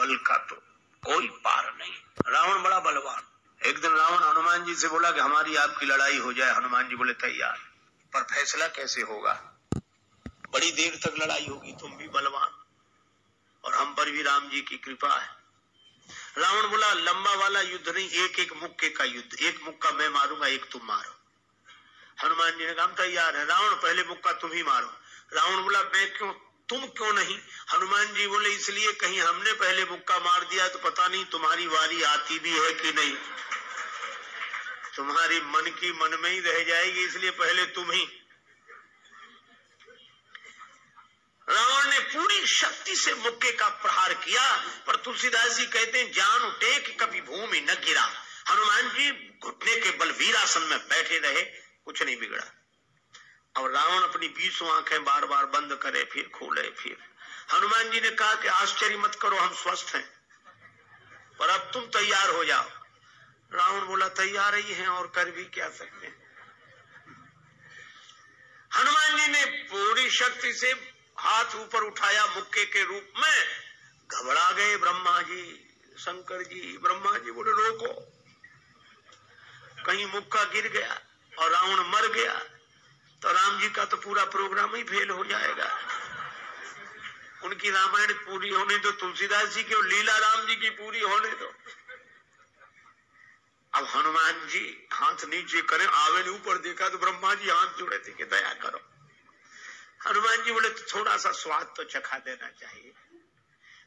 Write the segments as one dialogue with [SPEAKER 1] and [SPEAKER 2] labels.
[SPEAKER 1] बल का तो कोई पार नहीं। रावण बड़ा बलवान। एक दिन रावण हनुमान जी से बोला कि हमारी आपकी लड़ाई हो जाए। हनुमान जी बोले तैयार, पर फैसला कैसे होगा? बड़ी देर तक लड़ाई होगी, तुम भी बलवान और हम पर भी राम जी की कृपा है। रावण बोला लंबा वाला युद्ध नहीं, एक एक मुक्के का युद्ध, एक मुक्का मैं मारूंगा, एक तुम मारो। हनुमान जी ने कहा तैयार है। रावण पहले मुक्का तुम ही मारो। रावण बोला मैं क्यों, तुम क्यों नहीं? हनुमान जी बोले इसलिए कहीं हमने पहले मुक्का मार दिया तो पता नहीं तुम्हारी वारी आती भी है कि नहीं, तुम्हारी मन की मन में ही रह जाएगी, इसलिए पहले तुम ही। रावण ने पूरी शक्ति से मुक्के का प्रहार किया, पर तुलसीदास जी कहते हैं जान टेक कभी भूमि न गिरा। हनुमान जी घुटने के बल वीरासन में बैठे रहे, कुछ नहीं बिगड़ा। और रावण अपनी 20 आंखें बार बार बंद करे फिर खोले फिर। हनुमान जी ने कहा कि आश्चर्य मत करो, हम स्वस्थ हैं, पर अब तुम तैयार हो जाओ। रावण बोला तैयार ही हैं और कर भी क्या सकते हैं। हनुमान जी ने पूरी शक्ति से हाथ ऊपर उठाया मुक्के के रूप में। घबरा गए ब्रह्मा जी, शंकर जी। ब्रह्मा जी बोले रोको, कहीं मुक्का गिर गया और रावण मर गया तो राम जी का तो पूरा प्रोग्राम ही फेल हो जाएगा। उनकी रामायण पूरी होने दो, तुलसीदास जी की और लीला राम जी की पूरी होने दो। अब हनुमान जी हाथ नीचे करें, आवे ने ऊपर देखा तो ब्रह्मा जी हाथ जोड़े थे कि दया करो। हनुमान जी बोले थोड़ा सा स्वाद तो चखा देना चाहिए।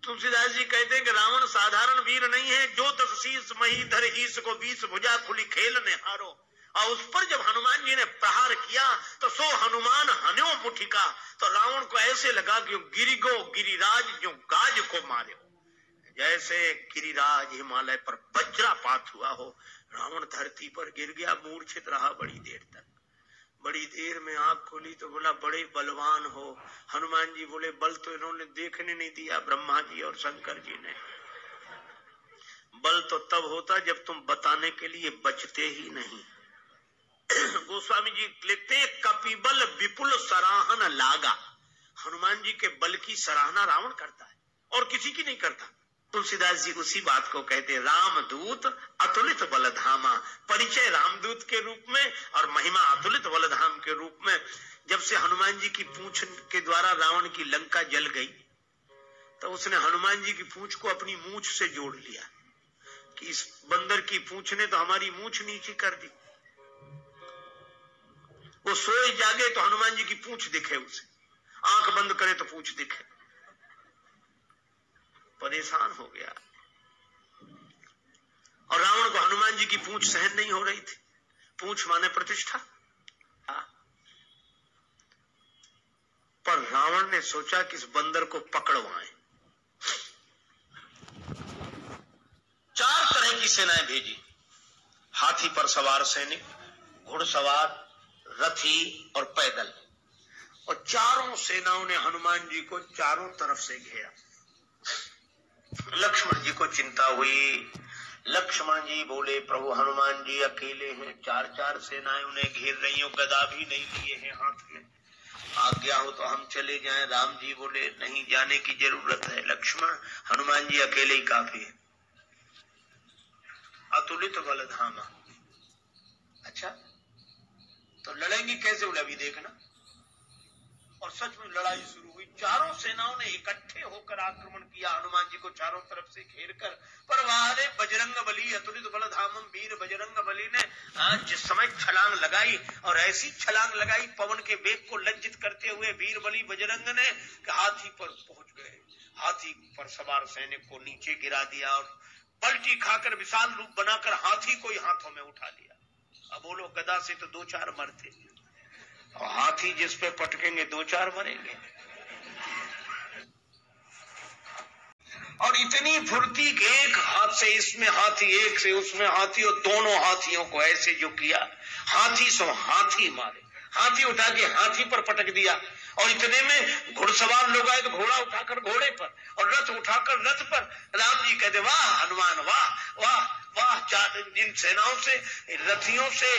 [SPEAKER 1] तुलसीदास जी कहते हैं कि रावण साधारण वीर नहीं है, जो 10 शीश मही धर ईश को 20 भुजा खुली खेल ने हारो। और उस पर जब हनुमान जी ने प्रहार किया तो सो हनुमान हन्यो मुठिका, तो रावण को ऐसे लगा कि गिरिगो गिरिराज जो गाज को मारे, जैसे गिरिराज हिमालय पर वज्रपात हुआ हो। रावण धरती पर गिर गया, मूर्छित रहा बड़ी देर तक। बड़ी देर में आंख खोली तो बोला बड़े बलवान हो। हनुमान जी बोले बल तो इन्होंने देखने नहीं दिया, ब्रह्मा जी और शंकर जी ने। बल तो तब होता जब तुम बताने के लिए बचते ही नहीं। गोस्वामी जी लिखते हैं कपिबल विपुल सराहन लागा। हनुमान जी के बल की सराहना रावण करता है और किसी की नहीं करता। तुलसीदास जी उसी बात को कहते रामदूत अतुलित बलधामा। परिचय रामदूत के रूप में और महिमा अतुलित बलधाम के रूप में। जब से हनुमान जी की पूंछ के द्वारा रावण की लंका जल गई तो उसने हनुमान जी की पूंछ को अपनी मूंछ से जोड़ लिया कि इस बंदर की पूंछ ने तो हमारी मूंछ नीची कर दी। वो सोए जागे तो हनुमान जी की पूंछ दिखे उसे, आंख बंद करे तो पूंछ दिखे। परेशान हो गया और रावण को हनुमान जी की पूंछ सहन नहीं हो रही थी। पूंछ माने प्रतिष्ठा। पर रावण ने सोचा कि इस बंदर को पकड़वाएं। 4 तरह की सेनाएं भेजी, हाथी पर सवार सैनिक, घुड़सवार, रथी और पैदल। और चारों सेनाओं ने हनुमान जी को चारों तरफ से घेरा। लक्ष्मण जी को चिंता हुई। लक्ष्मण जी बोले प्रभु हनुमान जी अकेले हैं, 4 सेनाएं उन्हें घेर रही हो, गदा भी नहीं लिए हैं हाथ में, आज्ञा हो तो हम चले जाएं। राम जी बोले नहीं, जाने की जरूरत है लक्ष्मण, हनुमान जी अकेले ही काफी है। अतुलित बलधामा। अच्छा तो लड़ेंगे कैसे? बोले अभी देखना। और सच में लड़ाई शुरू हुई। चारों सेनाओं ने इकट्ठे होकर आक्रमण किया हनुमान जी को चारों तरफ से घेरकर। पर वाले बजरंग बली अतुलित बलधामम वीर बजरंग बली ने जिस समय छलांग लगाई और ऐसी छलांग लगाई पवन के वेग को लज्जित करते हुए वीर बली बजरंग ने हाथी पर पहुंच गए। हाथी पर सवार सैनिक को नीचे गिरा दिया और पलटी खाकर विशाल रूप बनाकर हाथी को ही हाथों में उठा लिया। अब बोलो गदा से तो 2-4 मरते और हाथी जिस पे पटकेंगे 2-4 मरेंगे। और इतनी फुर्ती के एक हाथ से इसमें हाथी, एक से उसमें हाथी, और दोनों हाथियों को ऐसे जो किया, हाथी सो हाथी मारे। हाथी उठा के हाथी पर पटक दिया और इतने में घुड़सवार लोग आए तो घोड़ा उठाकर घोड़े पर और रथ उठाकर रथ पर। राम जी कहते वाह हनुमान वाह वाह वाह। जिन सेनाओं से, रथियों से,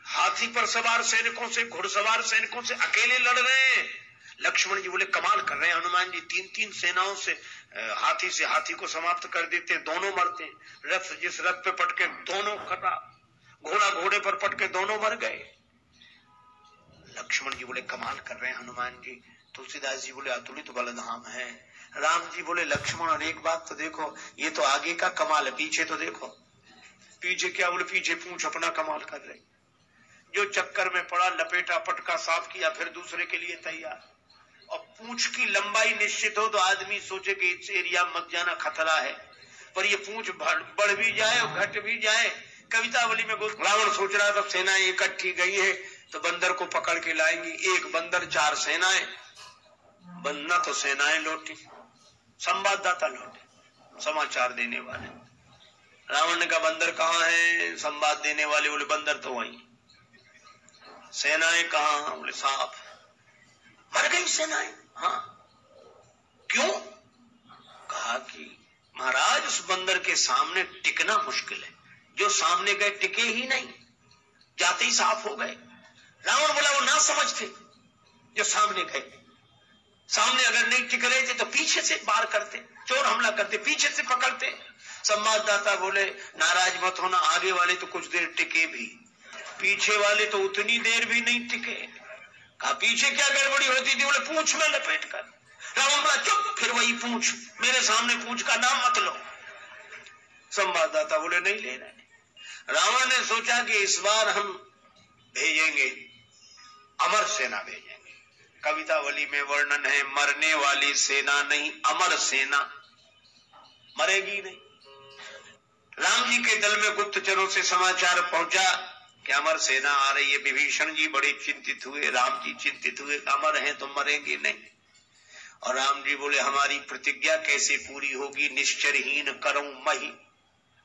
[SPEAKER 1] हाथी पर सवार सैनिकों से, घुड़सवार सैनिकों से अकेले लड़ रहे हैं। लक्ष्मण जी बोले कमाल कर रहे हैं हनुमान जी, 3-3 सेनाओं से हाथी को समाप्त कर देते, दोनों मरते, रथ जिस रथ पे पटके दोनों खराब, घोड़ा घोड़े पर पटके दोनों मर गए। लक्ष्मण जी बोले कमाल कर रहे हैं हनुमान जी। तुलसीदास जी बोले अतुलित बलधाम है। राम जी बोले लक्ष्मण और एक बात तो देखो, ये तो आगे का कमाल है, पीछे तो देखो। पीछे क्या? बोले पीछे पूंछ अपना कमाल कर रहे, जो चक्कर में पड़ा लपेटा पटका साफ किया, फिर दूसरे के लिए तैयार। और पूंछ की लंबाई निश्चित हो तो आदमी सोचे कि इस एरिया मत जाना, खतरा है, पर ये पूंछ बढ़ भी जाए और घट भी जाए। कवितावली में रावण सोच रहा था सेनाएं इकट्ठी गई है तो बंदर को पकड़ के लाएंगी, एक बंदर 4 सेनाएं, बनना तो सेनाएं लौटी, संवाददाता लौटे, समाचार देने वाले। रावण ने कहा बंदर कहाँ है? संवाद देने वाले बोले बंदर तो वहीं। सेनाएं कहाँ? बोले साफ मर गई सेनाएं। हाँ, क्यों? कहा कि महाराज उस बंदर के सामने टिकना मुश्किल है, जो सामने गए टिके ही नहीं, जाते ही साफ हो गए। रावण बोला वो ना समझते, जो सामने गए, सामने अगर नहीं टिक रहे थे तो पीछे से वार करते, चोर हमला करते, पीछे से पकड़ते। संवाददाता बोले नाराज मत होना, आगे वाले तो कुछ देर टिके भी, पीछे वाले तो उतनी देर भी नहीं टिके। कहा पीछे क्या गड़बड़ी होती थी? बोले पूंछ में लपेट कर। रावण बोला चुप, फिर वही पूंछ, मेरे सामने पूंछ का नाम मत लो। संवाददाता बोले नहीं ले रहे। रावण ने सोचा कि इस बार हम भेजेंगे, अमर सेना भेजेंगे। कवितावली में वर्णन है मरने वाली सेना नहीं, अमर सेना, मरेगी नहीं। राम जी के दल में गुप्तचरों से समाचार पहुंचा कि अमर सेना आ रही है। विभीषण जी बड़े चिंतित हुए, राम जी चिंतित हुए, अमर हैं तो मरेंगे नहीं। और राम जी बोले हमारी प्रतिज्ञा कैसे पूरी होगी, निश्चरहीन करूं मही,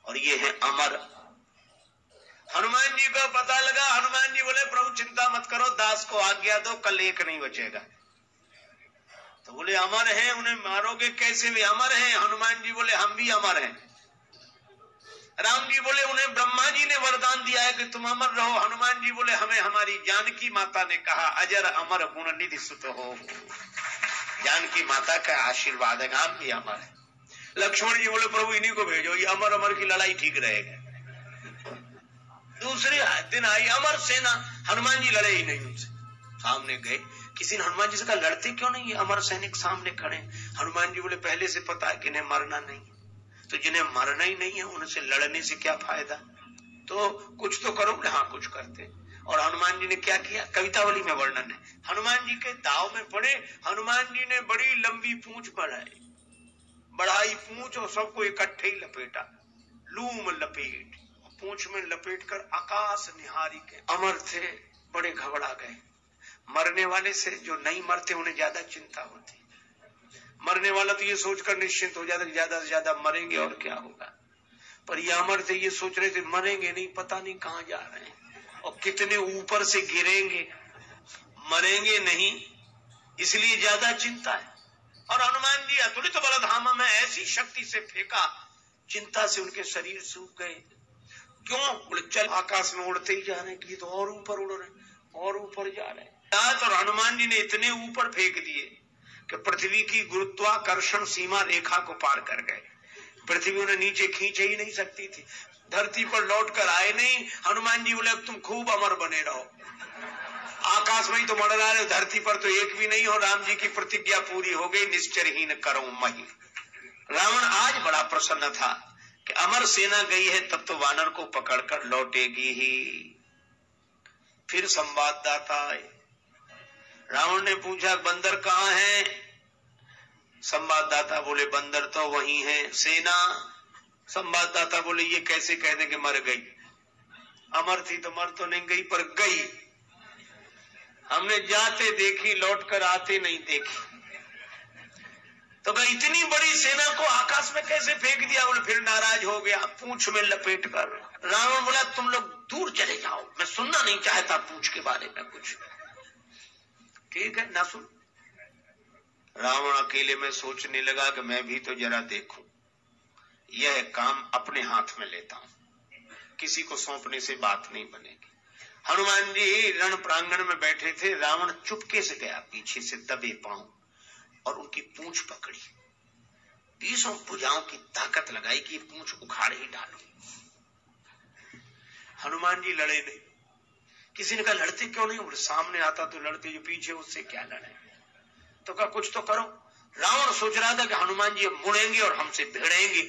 [SPEAKER 1] और ये है अमर। हनुमान जी को पता लगा। हनुमान जी बोले प्रभु चिंता मत करो, दास को आज्ञा दो, कल एक नहीं बचेगा। तो बोले अमर हैं, उन्हें मारोगे कैसे? वे अमर हैं। हनुमान जी बोले हम भी अमर हैं। राम जी बोले उन्हें ब्रह्मा जी ने वरदान दिया है कि तुम अमर रहो। हनुमान जी बोले हमें हमारी जानकी माता ने कहा अजर अमर गुण निधि सुत हो, जानकी माता का आशीर्वाद है, आप भी अमर है। लक्ष्मण जी बोले प्रभु इन्हीं को भेजो, ये अमर अमर की लड़ाई ठीक रहेगा। दूसरे दिन आई अमर सेना, हनुमान जी लड़े ही नहीं उनसे। सामने गए, किसी ने हनुमान जी से कहा लड़ते क्यों नहीं, ये अमर सैनिक सामने खड़े। हनुमान जी बोले पहले से पता है कि इन्हें मरना नहीं, तो जिन्हें मरना ही नहीं है उनसे लड़ने से क्या फायदा, तो कुछ तो करो। हाँ कुछ करते। और हनुमान जी ने क्या किया, कवितावली में वर्णन है, हनुमान जी के दाव में पड़े। हनुमान जी ने बड़ी लंबी पूंछ बढ़ाई पूंछ और सबको इकट्ठे ही लपेटा, लूम लपेट, पूंछ में लपेट कर आकाश निहारी के अमर थे, बड़े घबरा गए। मरने वाले से जो नहीं मरते उन्हें ज्यादा चिंता होती, मरने वाला तो ये सोचकर निश्चिंत हो जाता कि ज्यादा से ज्यादा मरेंगे और क्या होगा, पर ये अमर थे, ये सोच रहे थे मरेंगे नहीं, पता नहीं कहां जा रहे हैं और कितने ऊपर से गिरेंगे, मरेंगे नहीं, इसलिए ज्यादा चिंता है। और हनुमान जी अतुलित बलधामा में ऐसी शक्ति से फेंका, चिंता से उनके शरीर सूख गए। क्यों? बोले चल आकाश में उड़ते ही जा रहे हैं, तो और ऊपर उड़ रहे और ऊपर जा रहे हैं। और हनुमान जी ने इतने ऊपर फेंक दिए कि पृथ्वी की गुरुत्वाकर्षण सीमा रेखा को पार कर गए। पृथ्वी उन्हें नीचे खींच ही नहीं सकती थी, धरती पर लौट कर आए नहीं। हनुमान जी बोले तुम खूब अमर बने रहो, आकाश में ही तो मंडरा रहे, धरती पर तो एक भी नहीं हो। राम जी की प्रतिज्ञा पूरी हो गई, निश्चरहीन करो मही। रावण आज बड़ा प्रसन्न था कि अमर सेना गई है, तब तो वानर को पकड़कर लौटेगी ही। फिर संवाददाता आए, रावण ने पूछा बंदर कहाँ है? संवाददाता बोले बंदर तो वही है। सेना? संवाददाता बोले ये कैसे कह दें कि मर गई, अमर थी तो मर तो नहीं गई पर गई, हमने जाते देखी लौटकर आते नहीं देखी। तो भाई इतनी बड़ी सेना को आकाश में कैसे फेंक दिया? बोले फिर नाराज हो गया, पूंछ में लपेट कर। रावण बोला तुम लोग दूर चले जाओ, मैं सुनना नहीं चाहता पूंछ के बारे में कुछ। ठीक है ना सुन। रावण अकेले में सोचने लगा कि मैं भी तो जरा देखूं, यह काम अपने हाथ में लेता हूं, किसी को सौंपने से बात नहीं बनेगी। हनुमान जी रण प्रांगण में बैठे थे, रावण चुपके से गया पीछे से दबे पांव और उनकी पूंछ पकड़ी, 20 भुजाओं की ताकत लगाई कि पूंछ उखाड़ ही डालो। हनुमान जी लड़े नहीं। किसी ने कहा लड़ते क्यों नहीं? बोले सामने आता तो लड़ते, जो पीछे उससे क्या लड़े। तो कहा कुछ तो करो। रावण सोच रहा था कि हनुमान जी मुड़ेंगे और हमसे भिड़ेंगे,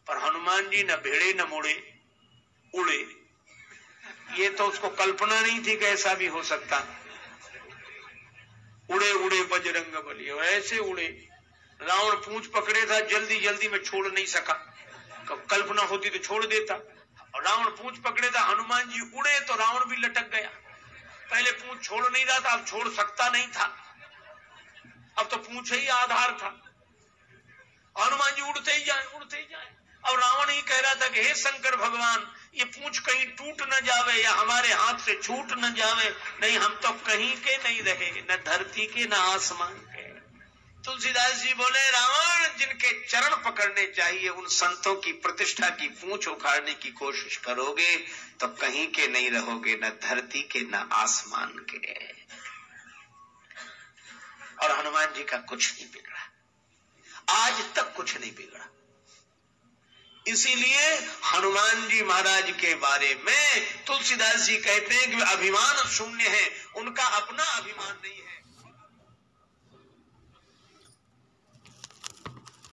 [SPEAKER 1] पर हनुमान जी न भिड़े न मुड़े, उड़े। ये तो उसको कल्पना नहीं थी कि ऐसा भी हो सकता। उड़े उड़े बजरंग बली, ऐसे उड़े। रावण पूंछ पकड़े था, जल्दी जल्दी में छोड़ नहीं सका। कल्पना होती तो छोड़ देता। रावण पूंछ पकड़े था, हनुमान जी उड़े तो रावण भी लटक गया। पहले पूंछ छोड़ नहीं रहा था, अब छोड़ सकता नहीं था, अब तो पूंछ ही आधार था। हनुमान जी उड़ते ही जाए, उड़ते ही जाए। अब रावण ही कह रहा था कि हे शंकर भगवान, ये पूंछ कहीं टूट न जावे या हमारे हाथ से छूट न जावे, नहीं हम तो कहीं के नहीं रहे, न धरती के न आसमान के। तुलसीदास जी बोले रावण, जिनके चरण पकड़ने चाहिए उन संतों की प्रतिष्ठा की पूंछ उखाड़ने की कोशिश करोगे तो कहीं के नहीं रहोगे, न धरती के न आसमान के। और हनुमान जी का कुछ नहीं बिगड़ा, आज तक कुछ नहीं बिगड़ा। इसीलिए हनुमान जी महाराज के बारे में तुलसीदास जी कहते हैं कि अभिमान शून्य है, उनका अपना अभिमान नहीं है।